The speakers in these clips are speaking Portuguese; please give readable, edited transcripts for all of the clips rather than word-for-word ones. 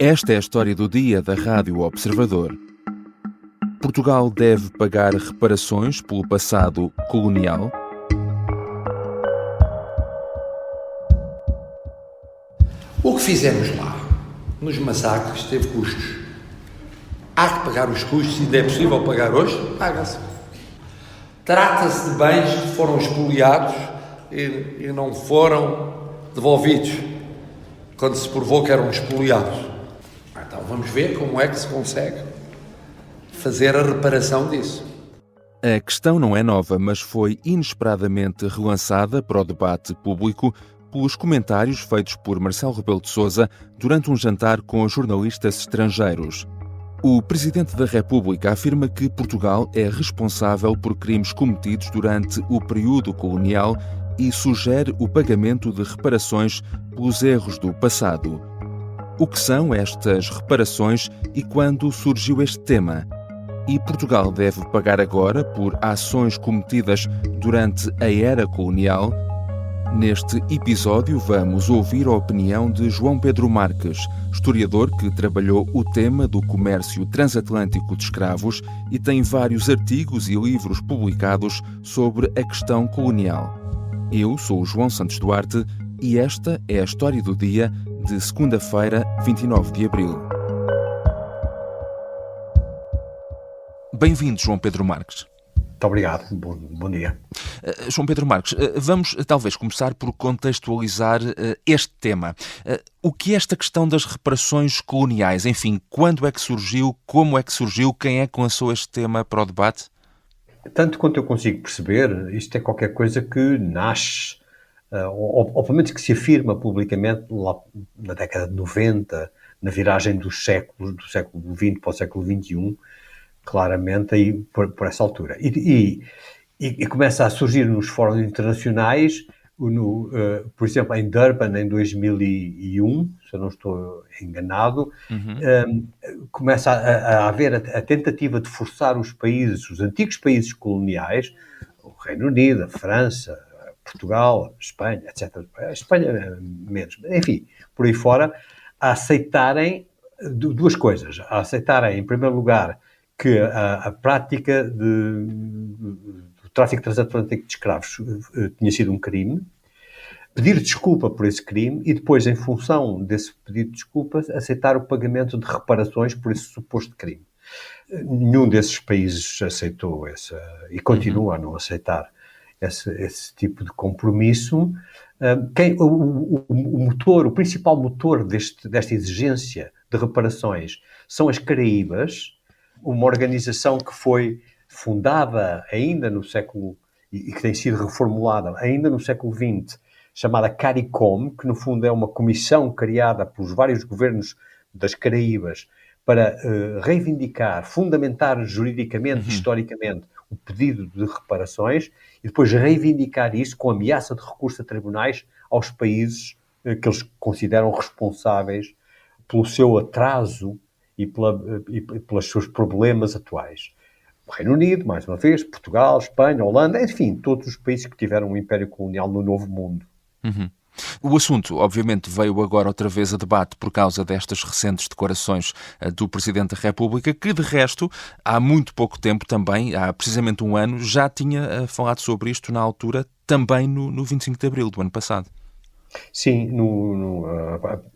Esta é a história do dia da Rádio Observador. Portugal deve pagar reparações pelo passado colonial? O que fizemos lá, nos massacres, teve custos. Há que pagar os custos, se ainda é possível pagar hoje, paga-se. Trata-se de bens que foram expoliados e não foram devolvidos, quando se provou que eram expoliados. Então vamos ver como é que se consegue fazer a reparação disso. A questão não é nova, mas foi inesperadamente relançada para o debate público pelos comentários feitos por Marcelo Rebelo de Sousa durante um jantar com jornalistas estrangeiros. O Presidente da República afirma que Portugal é responsável por crimes cometidos durante o período colonial e sugere o pagamento de reparações pelos erros do passado. O que são estas reparações e quando surgiu este tema? E Portugal deve pagar agora por ações cometidas durante a era colonial? Neste episódio vamos ouvir a opinião de João Pedro Marques, historiador que trabalhou o tema do comércio transatlântico de escravos e tem vários artigos e livros publicados sobre a questão colonial. Eu sou o João Santos Duarte e esta é a história do dia de segunda-feira, 29 de abril. Bem-vindo, João Pedro Marques. Muito obrigado. Bom dia. João Pedro Marques, vamos talvez começar por contextualizar este tema. O que é esta questão das reparações coloniais? Enfim, quando é que surgiu, como é que surgiu, quem é que lançou este tema para o debate? Tanto quanto eu consigo perceber, isto é qualquer coisa que nasce, ou pelo menos que se afirma publicamente lá na década de 90, na viragem dos séculos, do século XX para o século XXI, claramente aí por essa altura. E começa a surgir nos fóruns internacionais, por exemplo, em Durban, em 2001, se eu não estou enganado, começa a haver a tentativa de forçar os países, os antigos países coloniais, o Reino Unido, a França, Portugal, a Espanha, etc. A Espanha menos, enfim, por aí fora, a aceitarem duas coisas. A aceitarem, em primeiro lugar, que a prática do tráfico transatlântico de escravos tinha sido um crime, pedir desculpa por esse crime e depois, em função desse pedido de desculpa, aceitar o pagamento de reparações por esse suposto crime. Nenhum desses países aceitou e continua a não aceitar esse tipo de compromisso. O principal motor desta exigência de reparações são as Caraíbas, uma organização que foi fundada ainda no século, e que tem sido reformulada ainda no século XX, chamada CARICOM, que no fundo é uma comissão criada pelos vários governos das Caraíbas para reivindicar, fundamentar juridicamente, historicamente, o pedido de reparações e depois reivindicar isso com ameaça de recurso a tribunais aos países que eles consideram responsáveis pelo seu atraso e pelos seus problemas atuais. O Reino Unido, mais uma vez, Portugal, Espanha, Holanda, enfim, todos os países que tiveram um império colonial no Novo Mundo. O assunto, obviamente, veio agora outra vez a debate por causa destas recentes declarações do Presidente da República, que, de resto, há muito pouco tempo também, há precisamente um ano, já tinha falado sobre isto na altura, também no 25 de abril do ano passado. Sim,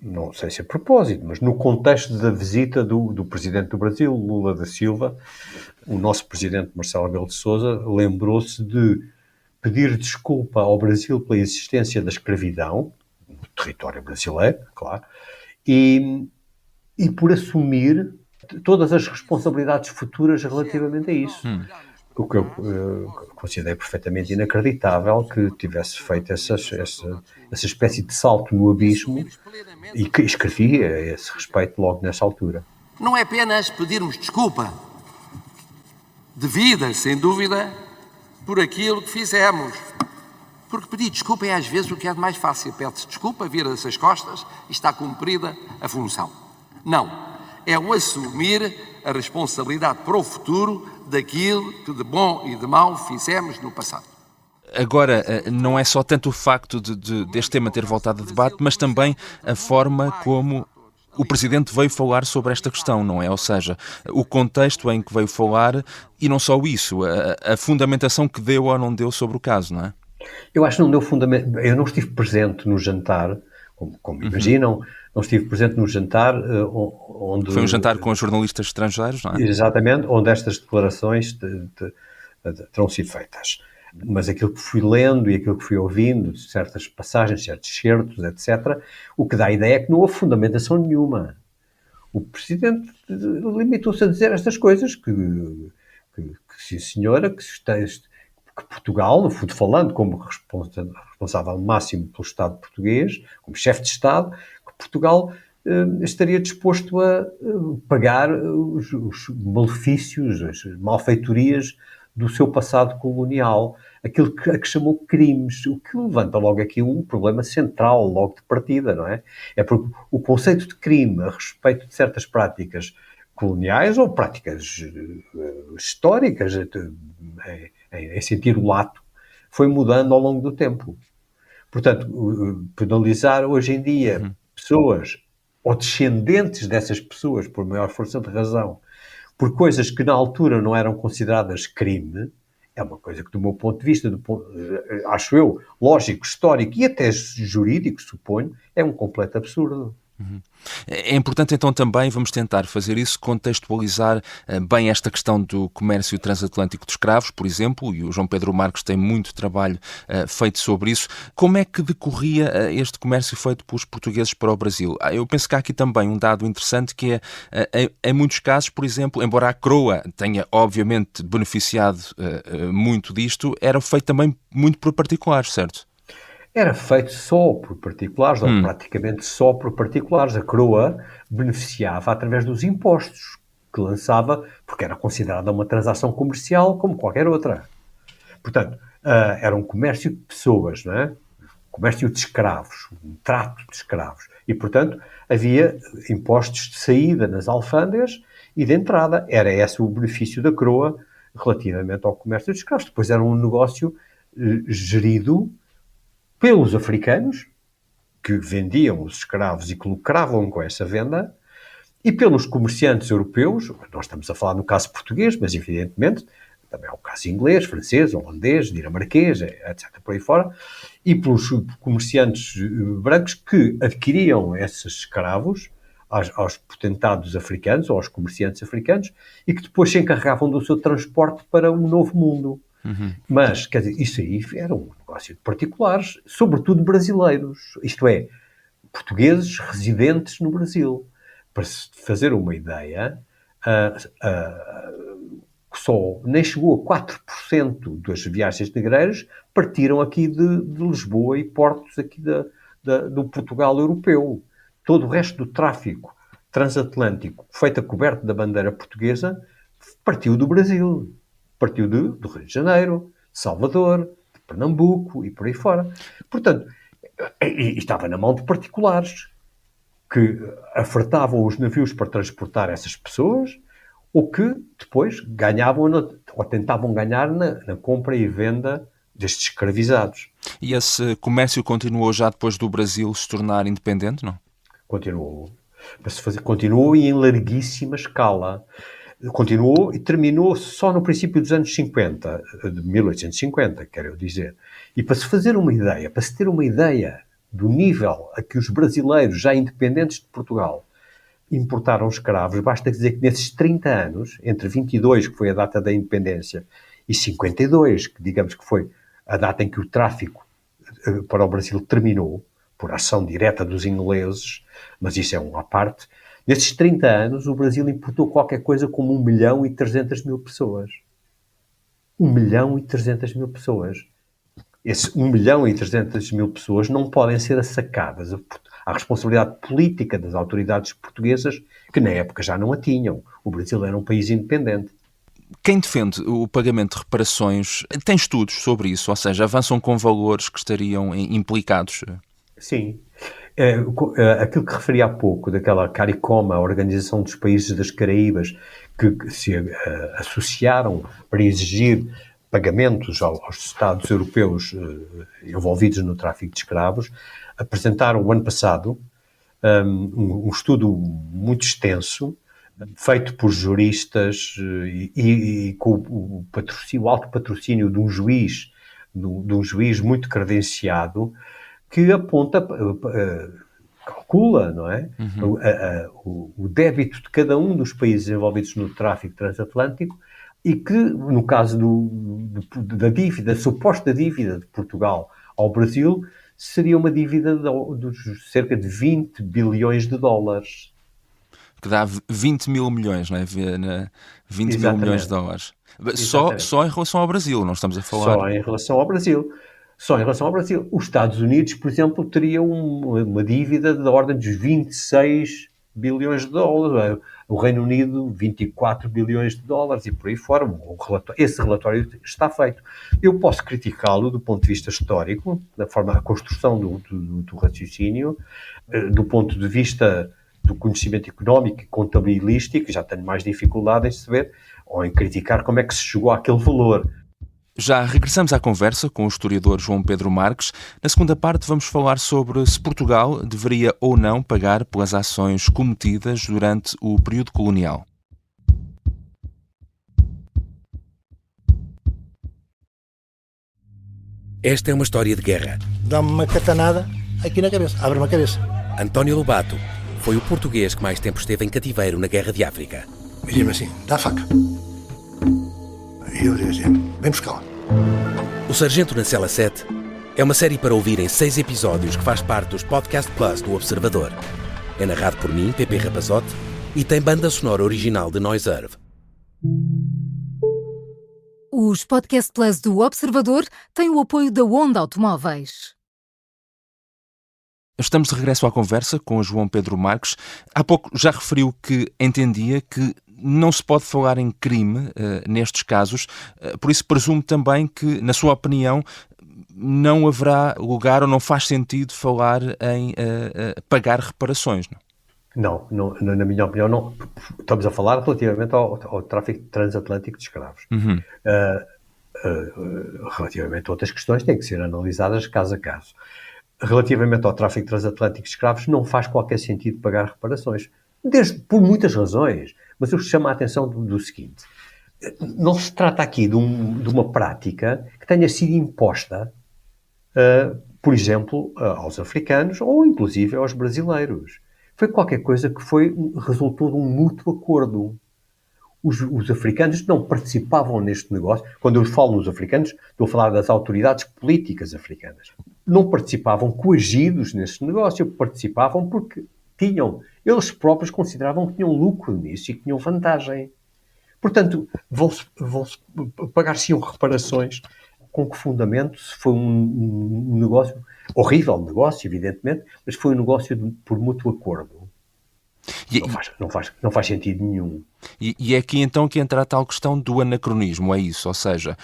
não sei se a propósito, mas no contexto da visita do Presidente do Brasil, Lula da Silva, o nosso Presidente Marcelo Rebelo de Sousa lembrou-se de pedir desculpa ao Brasil pela existência da escravidão, no território brasileiro, claro, e por assumir todas as responsabilidades futuras relativamente a isso. O que eu considero perfeitamente inacreditável que tivesse feito essa espécie de salto no abismo e que escrevia a esse respeito logo nessa altura. Não é apenas pedirmos desculpa, devida, sem dúvida, por aquilo que fizemos. Porque pedir desculpa é às vezes o que é de mais fácil. Pede-se desculpa, vira-se as costas e está cumprida a função. Não. É o assumir a responsabilidade para o futuro daquilo que de bom e de mau fizemos no passado. Agora, não é só tanto o facto deste tema ter voltado a debate, mas também a forma como o Presidente veio falar sobre esta questão, não é? Ou seja, o contexto em que veio falar e não só isso, a fundamentação que deu ou não deu sobre o caso, não é? Eu acho que não deu fundamento. Eu não estive presente no jantar, como imaginam, não estive presente no jantar onde... Foi um jantar com jornalistas estrangeiros, não é? Exatamente, onde estas declarações terão sido feitas. Mas aquilo que fui lendo e aquilo que fui ouvindo, certas passagens, certos certos, etc., o que dá a ideia é que não houve fundamentação nenhuma. O Presidente limitou-se a dizer estas coisas, que sim senhora, que Portugal, no fundo falando, como responsável máximo pelo Estado português, como chefe de Estado, que Portugal estaria disposto a pagar os malefícios, as malfeitorias do seu passado colonial, aquilo a que chamou crimes, o que levanta logo aqui um problema central, logo de partida, não é? É porque o conceito de crime a respeito de certas práticas coloniais ou práticas históricas, em sentido lato, foi mudando ao longo do tempo. Portanto, penalizar hoje em dia pessoas ou descendentes dessas pessoas, por maior força de razão, por coisas que na altura não eram consideradas crime, é uma coisa que, do meu ponto de vista, acho eu, lógico, histórico e até jurídico, suponho, é um completo absurdo. É importante então também, vamos tentar fazer isso, contextualizar bem esta questão do comércio transatlântico de escravos, por exemplo, e o João Pedro Marques tem muito trabalho feito sobre isso. Como é que decorria este comércio feito pelos portugueses para o Brasil? Eu penso que há aqui também um dado interessante que é, em muitos casos, por exemplo, embora a coroa tenha obviamente beneficiado muito disto, era feito também muito por particulares, certo? Era feito só por particulares, ou praticamente só por particulares. A coroa beneficiava através dos impostos que lançava, porque era considerada uma transação comercial como qualquer outra. Portanto, era um comércio de pessoas, não é? Comércio de escravos, um trato de escravos. E, portanto, havia impostos de saída nas alfândegas e de entrada. Era esse o benefício da coroa relativamente ao comércio de escravos. Depois era um negócio gerido pelos africanos, que vendiam os escravos e que lucravam com essa venda, e pelos comerciantes europeus, nós estamos a falar no caso português, mas evidentemente também é o caso inglês, francês, holandês, dinamarquês, etc., por aí fora, e pelos comerciantes brancos que adquiriam esses escravos aos potentados africanos ou aos comerciantes africanos e que depois se encarregavam do seu transporte para um novo mundo. Mas, quer dizer, isso aí era um negócio de particulares, sobretudo brasileiros, isto é, portugueses residentes no Brasil. Para se fazer uma ideia, só nem chegou a 4% das viagens negreiras partiram aqui de Lisboa e portos aqui do Portugal europeu. Todo o resto do tráfico transatlântico feito a coberto da bandeira portuguesa partiu do Brasil. Partiu do Rio de Janeiro, de Salvador, de Pernambuco e por aí fora. Portanto, e estava na mão de particulares que afartavam os navios para transportar essas pessoas ou que depois ganhavam ou tentavam ganhar na compra e venda destes escravizados. E esse comércio continuou já depois do Brasil se tornar independente, não? Continuou. Continuou e em larguíssima escala. Continuou e terminou só no princípio dos anos 50, de 1850, quero eu dizer. E para se fazer uma ideia, para se ter uma ideia do nível a que os brasileiros, já independentes de Portugal, importaram escravos, basta dizer que nesses 30 anos, entre 22, que foi a data da independência, e 52, que digamos que foi a data em que o tráfico para o Brasil terminou, por ação direta dos ingleses, mas isso é uma parte. Nesses 30 anos, o Brasil importou qualquer coisa como 1.300.000 pessoas. 1.300.000 pessoas. Esse 1.300.000 pessoas não podem ser assacadas à responsabilidade política das autoridades portuguesas, que na época já não a tinham. O Brasil era um país independente. Quem defende o pagamento de reparações tem estudos sobre isso, ou seja, avançam com valores que estariam implicados? Sim. Aquilo que referi há pouco, daquela CARICOM, a Organização dos Países das Caraíbas, que se associaram para exigir pagamentos aos Estados europeus envolvidos no tráfico de escravos, apresentaram o ano passado um estudo muito extenso, feito por juristas e com o alto patrocínio de um juiz, de um juiz muito credenciado, que aponta, calcula, não é? O débito de cada um dos países envolvidos no tráfico transatlântico e que, no caso da dívida, suposta dívida de Portugal ao Brasil, seria uma dívida de cerca de 20 bilhões de dólares. Que dá 20 mil milhões, não é? 20 mil milhões de dólares. Só em relação ao Brasil, não estamos a falar... Só em relação ao Brasil. Só em relação ao Brasil. Os Estados Unidos, por exemplo, teriam uma dívida da ordem dos 26 bilhões de dólares. O Reino Unido, 24 bilhões de dólares e por aí fora. Esse relatório está feito. Eu posso criticá-lo do ponto de vista histórico, da forma, a construção do raciocínio, do ponto de vista do conhecimento económico e contabilístico, já tenho mais dificuldade em saber, ou em criticar como é que se chegou àquele valor. Já regressamos à conversa com o historiador João Pedro Marques. Na segunda parte vamos falar sobre se Portugal deveria ou não pagar pelas ações cometidas durante o período colonial. Esta é uma história de guerra. Dá-me uma catanada aqui na cabeça, abre-me a cabeça. António Lobato foi o português que mais tempo esteve em cativeiro na Guerra de África. E diz-me assim, dá a faca. E eu digo assim, vem buscá-la. O Sargento na Cela 7 é uma série para ouvir em 6 episódios que faz parte dos Podcast Plus do Observador. É narrado por mim, Pepe Rapazote, e tem banda sonora original de Noiserve. Os Podcast Plus do Observador têm o apoio da Onda Automóveis. Estamos de regresso à conversa com o João Pedro Marques. Há pouco já referiu que entendia que não se pode falar em crime nestes casos, por isso presumo também que, na sua opinião, não haverá lugar ou não faz sentido falar em pagar reparações, não? Não, na minha opinião, não. Estamos a falar relativamente ao tráfico transatlântico de escravos. Relativamente a outras questões têm que ser analisadas caso a caso. Relativamente ao tráfico transatlântico de escravos, não faz qualquer sentido pagar reparações. Por muitas razões. Mas eu chamo a atenção do seguinte. Não se trata aqui de uma prática que tenha sido imposta, por exemplo, aos africanos ou inclusive aos brasileiros. Foi qualquer coisa que resultou de um mútuo acordo. Os africanos não participavam neste negócio. Quando eu falo nos africanos, estou a falar das autoridades políticas africanas. Não participavam coagidos neste negócio, participavam porque eles próprios consideravam que tinham lucro nisso e que tinham vantagem. Portanto, pagar-se-iam reparações. Com que fundamento? Se foi um negócio, horrível negócio, evidentemente, mas foi um negócio por mútuo acordo. Não faz sentido nenhum. E é aqui então que entra a tal questão do anacronismo, é isso? Ou seja,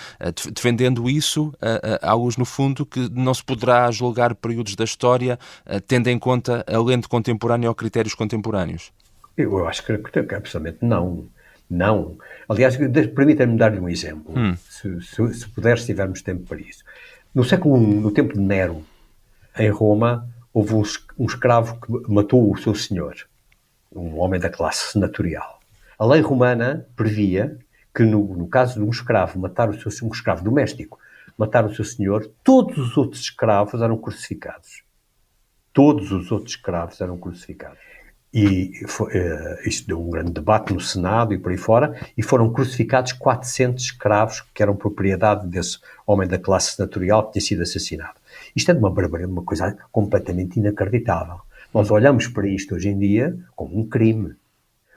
defendendo isso, há luz no fundo que não se poderá julgar períodos da história tendo em conta a lente contemporânea ou critérios contemporâneos. Eu acho que absolutamente não. Não. Aliás, permita-me dar-lhe um exemplo. Se puder, se tivermos tempo para isso. No século I, no tempo de Nero, em Roma, houve um escravo que matou o seu senhor. Um homem da classe senatorial. A lei romana previa que no caso de um escravo um escravo doméstico, matar o seu senhor, todos os outros escravos eram crucificados. Todos os outros escravos eram crucificados. E isto deu um grande debate no Senado e por aí fora, e foram crucificados 400 escravos que eram propriedade desse homem da classe senatorial que tinha sido assassinado. Isto é de uma barbaridade, uma coisa completamente inacreditável. Nós olhamos para isto hoje em dia como um crime.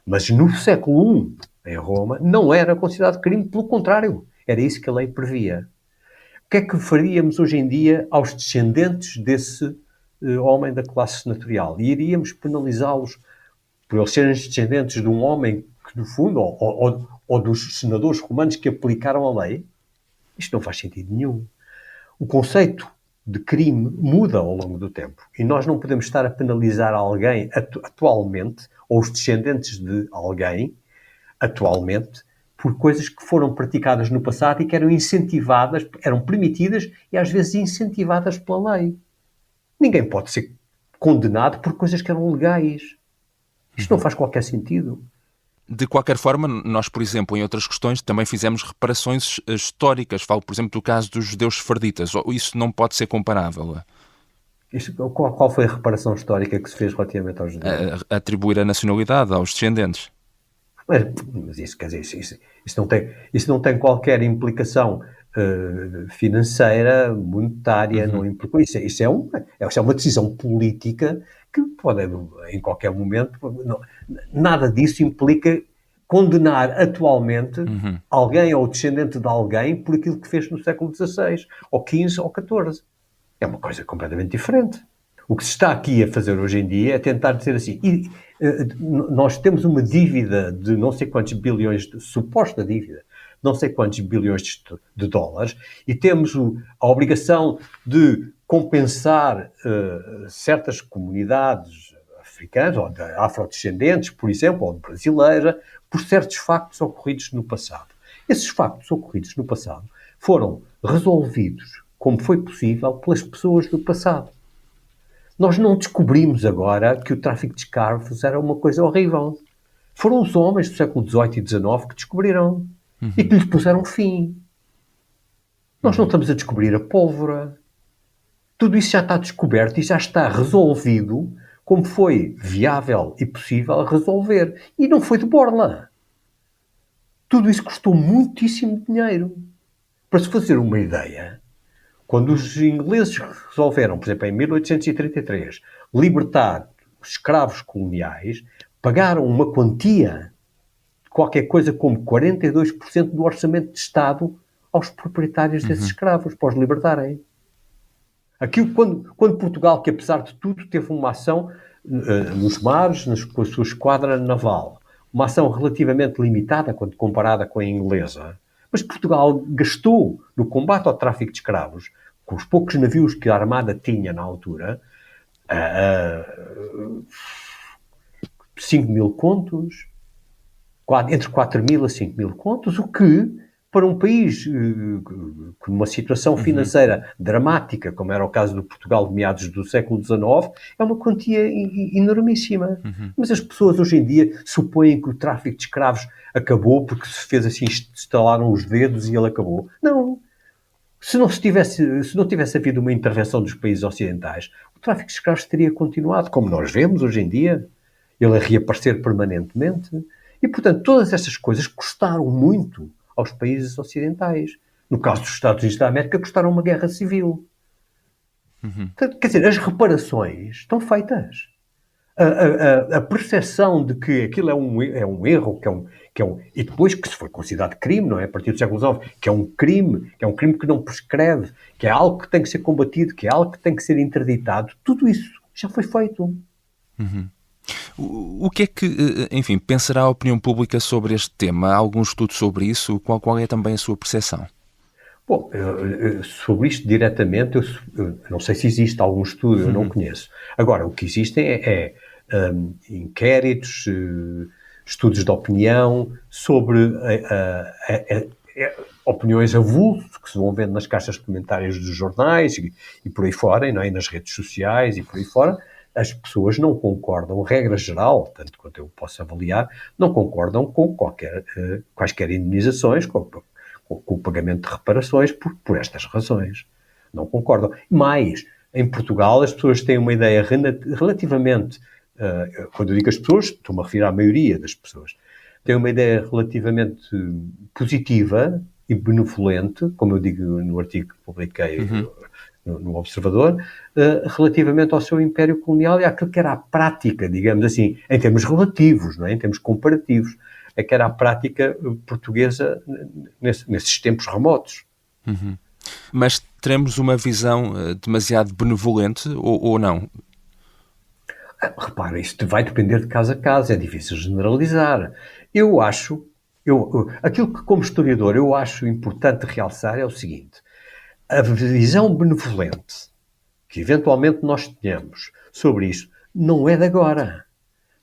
Mas no século I, em Roma, não era considerado crime, pelo contrário. Era isso que a lei previa. O que é que faríamos hoje em dia aos descendentes desse homem da classe senatorial? E iríamos penalizá-los por eles serem descendentes de um homem que, no fundo, ou dos senadores romanos que aplicaram a lei? Isto não faz sentido nenhum. O conceito de crime muda ao longo do tempo. E nós não podemos estar a penalizar alguém atualmente, ou os descendentes de alguém, atualmente, por coisas que foram praticadas no passado e que eram eram permitidas e às vezes incentivadas pela lei. Ninguém pode ser condenado por coisas que eram legais. Isto não faz qualquer sentido. De qualquer forma, nós, por exemplo, em outras questões, também fizemos reparações históricas. Falo, por exemplo, do caso dos judeus sefarditas. Isso não pode ser comparável. Qual foi a reparação histórica que se fez relativamente aos judeus? Atribuir a nacionalidade aos descendentes. Mas isso, quer dizer, isso não tem qualquer implicação financeira, monetária, não implicou. Isso é uma decisão política que pode, em qualquer momento, nada disso implica condenar atualmente alguém ou descendente de alguém por aquilo que fez no século XVI, ou XV ou XIV. É uma coisa completamente diferente. O que se está aqui a fazer hoje em dia é tentar dizer assim, nós temos uma dívida de não sei quantos bilhões, suposta dívida, não sei quantos bilhões de dólares, e temos a obrigação de compensar certas comunidades africanas, ou de afrodescendentes, por exemplo, ou de brasileira, por certos factos ocorridos no passado. Esses factos ocorridos no passado foram resolvidos, como foi possível, pelas pessoas do passado. Nós não descobrimos agora que o tráfico de escravos era uma coisa horrível. Foram os homens do século XVIII e XIX que descobriram e que lhes puseram fim. Nós não estamos a descobrir a pólvora. Tudo isso já está descoberto e já está resolvido como foi viável e possível resolver. E não foi de borla. Tudo isso custou muitíssimo dinheiro. Para se fazer uma ideia, quando os ingleses resolveram, por exemplo, em 1833, libertar os escravos coloniais, pagaram uma quantia de qualquer coisa como 42% do orçamento de Estado aos proprietários desses escravos, para os libertarem. Aquilo, quando Portugal, que apesar de tudo teve uma ação nos mares, com a sua esquadra naval, uma ação relativamente limitada quando comparada com a inglesa, mas Portugal gastou no combate ao tráfico de escravos, com os poucos navios que a Armada tinha na altura, 5 mil contos, entre 4 mil a 5 mil contos, o que, para um país com uma situação financeira dramática, como era o caso do Portugal de meados do século XIX, é uma quantia enormíssima. Mas as pessoas hoje em dia supõem que o tráfico de escravos acabou porque se fez assim, estalaram os dedos e ele acabou. Não. Se não tivesse havido uma intervenção dos países ocidentais, o tráfico de escravos teria continuado, como nós vemos hoje em dia, ele a reaparecer permanentemente. E, portanto, todas essas coisas custaram muito aos países ocidentais. No caso dos Estados Unidos da América, custaram uma guerra civil. Quer dizer, as reparações estão feitas. A percepção de que aquilo é um erro, e depois que se foi considerado crime, não é? A partir do século XIX, que é um crime que não prescreve, que é algo que tem que ser combatido, que é algo que tem que ser interditado, tudo isso já foi feito. O que é que, enfim, pensará a opinião pública sobre este tema? Há algum estudo sobre isso? Qual é também a sua percepção? Bom, sobre isto diretamente, eu não sei se existe algum estudo, eu não conheço. Agora, o que existem é inquéritos, estudos de opinião sobre opiniões avulso que se vão vendo nas caixas de comentários dos jornais e por aí fora, não é? E nas redes sociais e por aí fora. As pessoas não concordam, regra geral, tanto quanto eu posso avaliar, não concordam com quaisquer indemnizações, com o pagamento de reparações por estas razões. Não concordam. Mais, em Portugal as pessoas têm uma ideia relativamente, quando eu digo as pessoas, estou-me a referir à maioria das pessoas, têm uma ideia relativamente positiva e benevolente, como eu digo no artigo que publiquei no Observador, relativamente ao seu império colonial e àquilo que era a prática, digamos assim, em termos relativos, não é? Em termos comparativos, que era a prática portuguesa nesses tempos remotos. Mas teremos uma visão demasiado benevolente ou não? Repara, isto vai depender de caso a caso, é difícil generalizar. Aquilo que como historiador eu acho importante realçar é o seguinte: a visão benevolente que eventualmente nós tenhamos sobre isto não é de agora.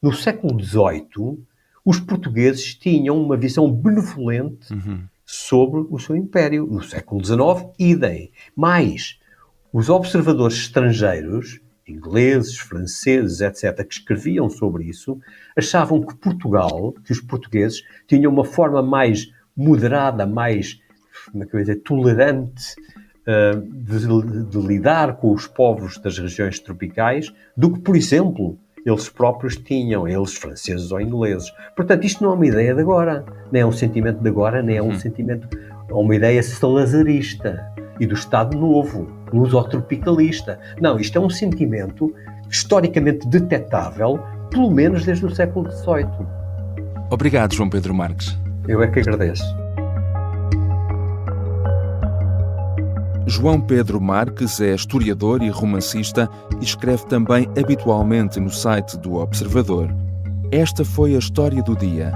No século XVIII, os portugueses tinham uma visão benevolente sobre o seu império. No século XIX, idem. Mas os observadores estrangeiros ingleses, franceses, etc., que escreviam sobre isso, achavam que Portugal, que os portugueses, tinham uma forma mais moderada, mais, como é que eu ia dizer, tolerante de lidar com os povos das regiões tropicais do que, por exemplo, eles próprios tinham, eles franceses ou ingleses. Portanto, isto não é uma ideia de agora, nem é um sentimento de agora, nem é um sentimento, é uma ideia salazarista e do Estado Novo, lusotropicalista. Não, isto é um sentimento historicamente detectável, pelo menos desde o século XVIII. Obrigado, João Pedro Marques. Eu é que agradeço. João Pedro Marques é historiador e romancista e escreve também habitualmente no site do Observador. Esta foi a história do dia.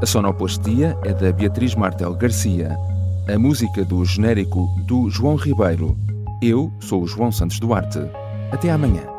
A sonoplastia é da Beatriz Martel Garcia. A música do genérico do João Ribeiro. Eu sou o João Santos Duarte. Até amanhã.